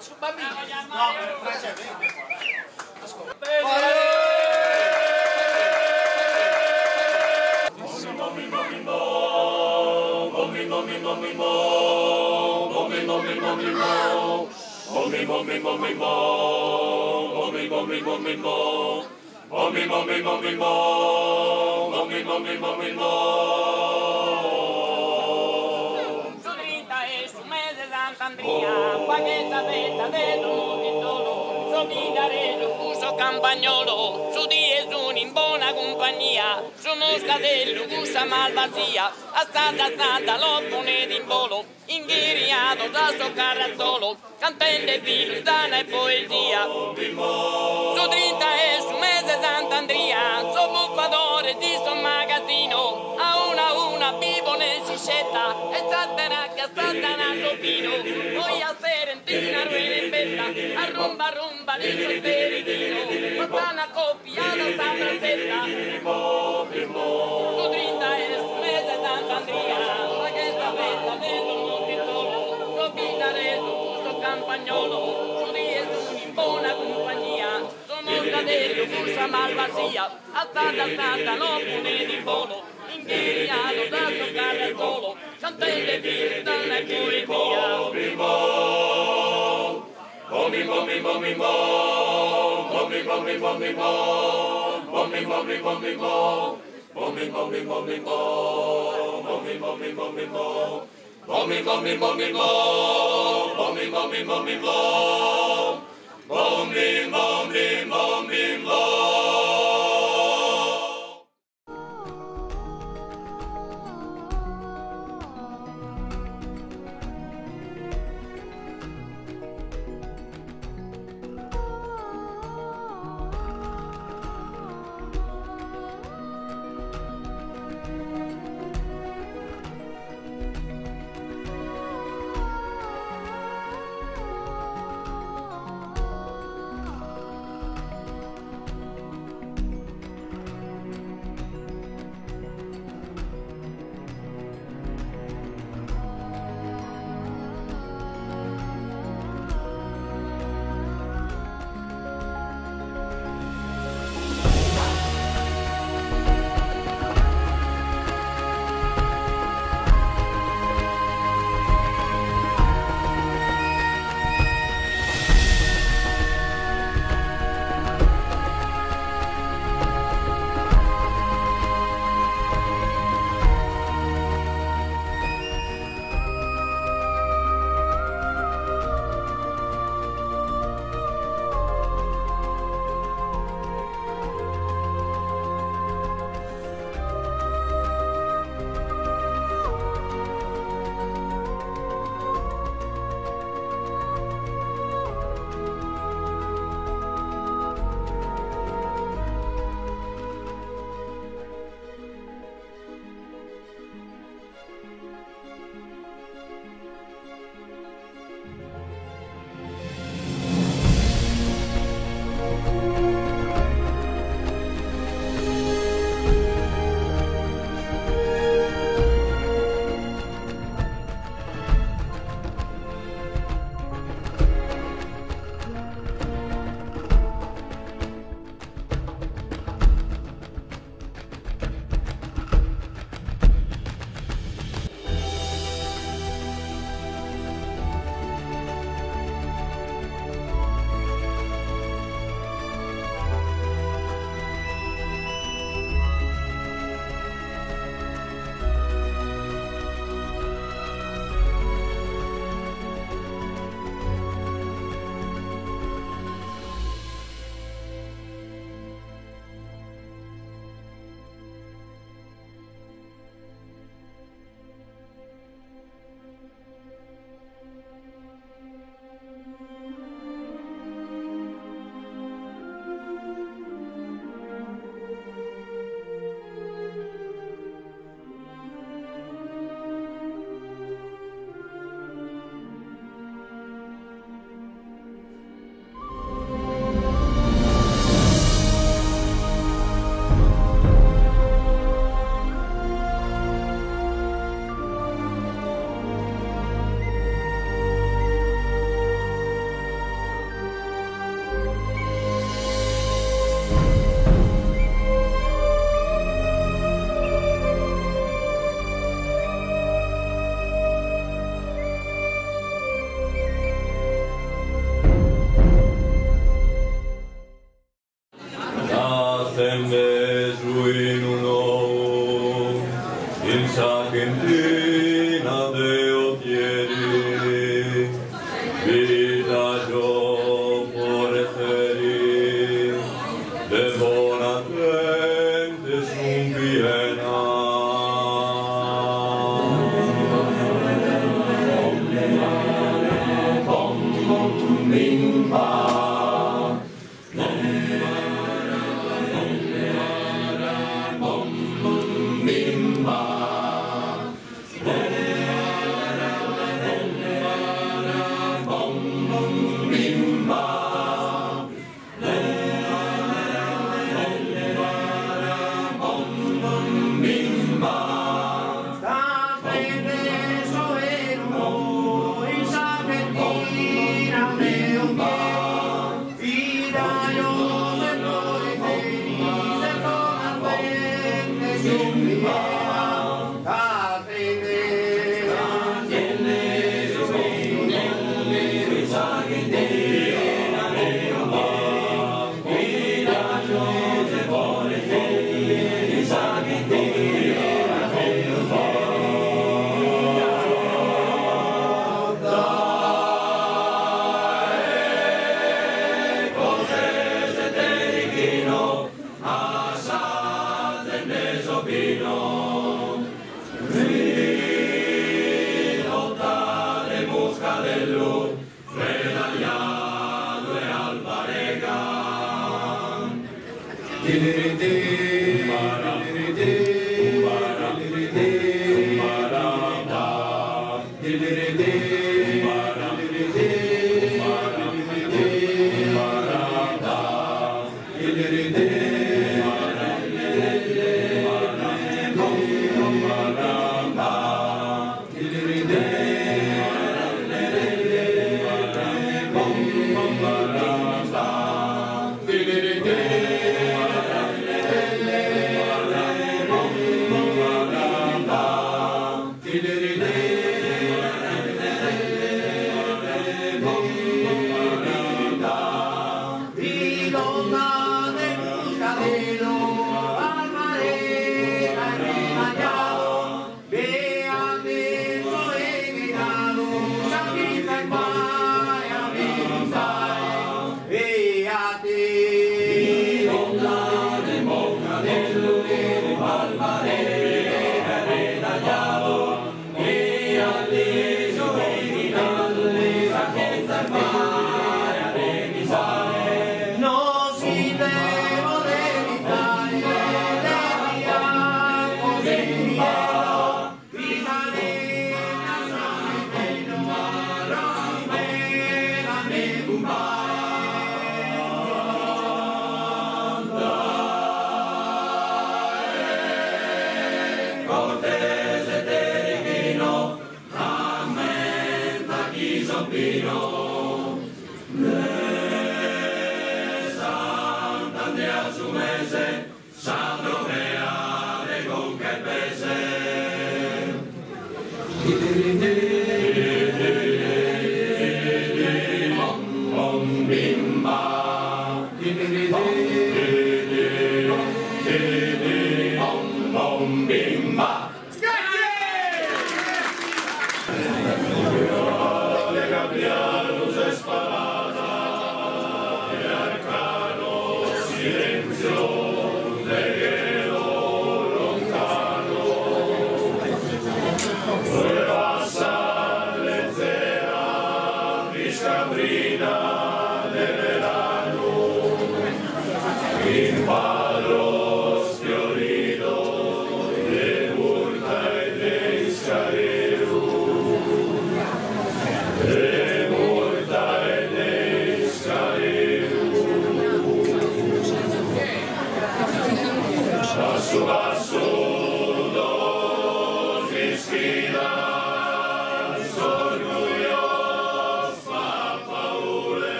Su bambini. No, Francia verde. Ascolta. Su Trinta e su mese SAnt Andria, paghetta vetta dentro multitolo, su Vidareggio, uso campagnolo, su di Gesù in buona compagnia, su Moscadello, gusta malvasia, a Santa lo ponete in volo, inghiriato da sto carrazzolo, cantante di sana e poesia. Su Trinta e su mese SAnt Andria, su buffatore di sto magazzino, a una vivo nel sciscetta, e statterà che statterà pino, poi a Serentina ruena in bella, a rumba di sto speritino, ma una coppia da San Francetta. Su Trinta e su mese SAnt Andria, ma che sta bella dentro un multitolo, su Vidareggio, sto campagnolo, su di Gesù in buona compagnia, su Moscadello, cursa malvasia, a Santa non ponete in volo, inghiriato da sto carrazzolo, cantante di donna e poesia. vita io forteri, de bona gente sum piena.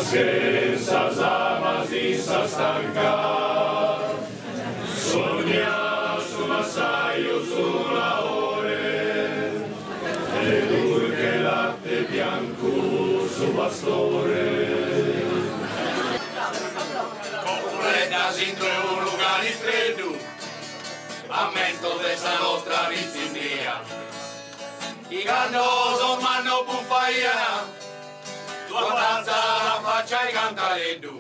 Senza zamasi sa stanca, sogna su massaio sulla ore, ed I cannoso manno buffaiana, tua tazza la faccia e cantareddu,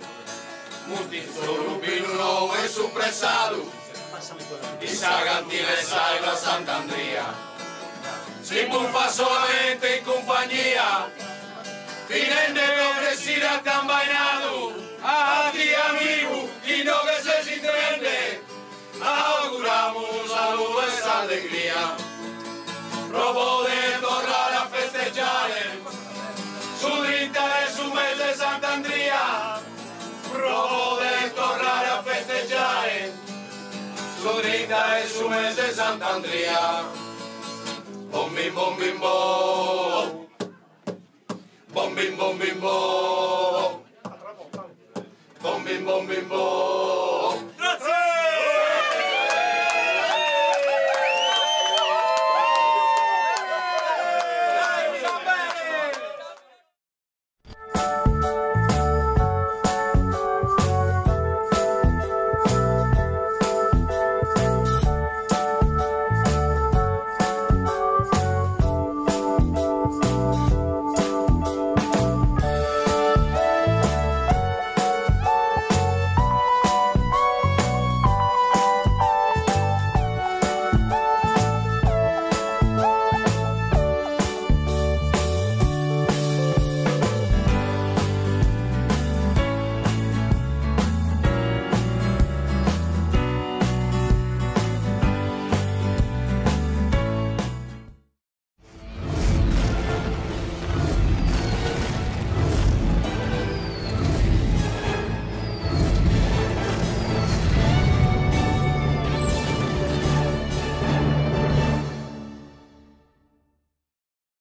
muti solo pinuno e suppressato, di sta cantina e sai la SAnt Andria, si buffa solamente in compagnia, finendo che preside a cambainato, a ti amico, chi no che se si intende, auguriamo saluto e allegria, proprio di tornare a festeggiare, su Trinta e su mese SAnt Andria, proprio di tornare a festeggiare, su Trinta e su mese SAnt Andria, bombi bombi bombi.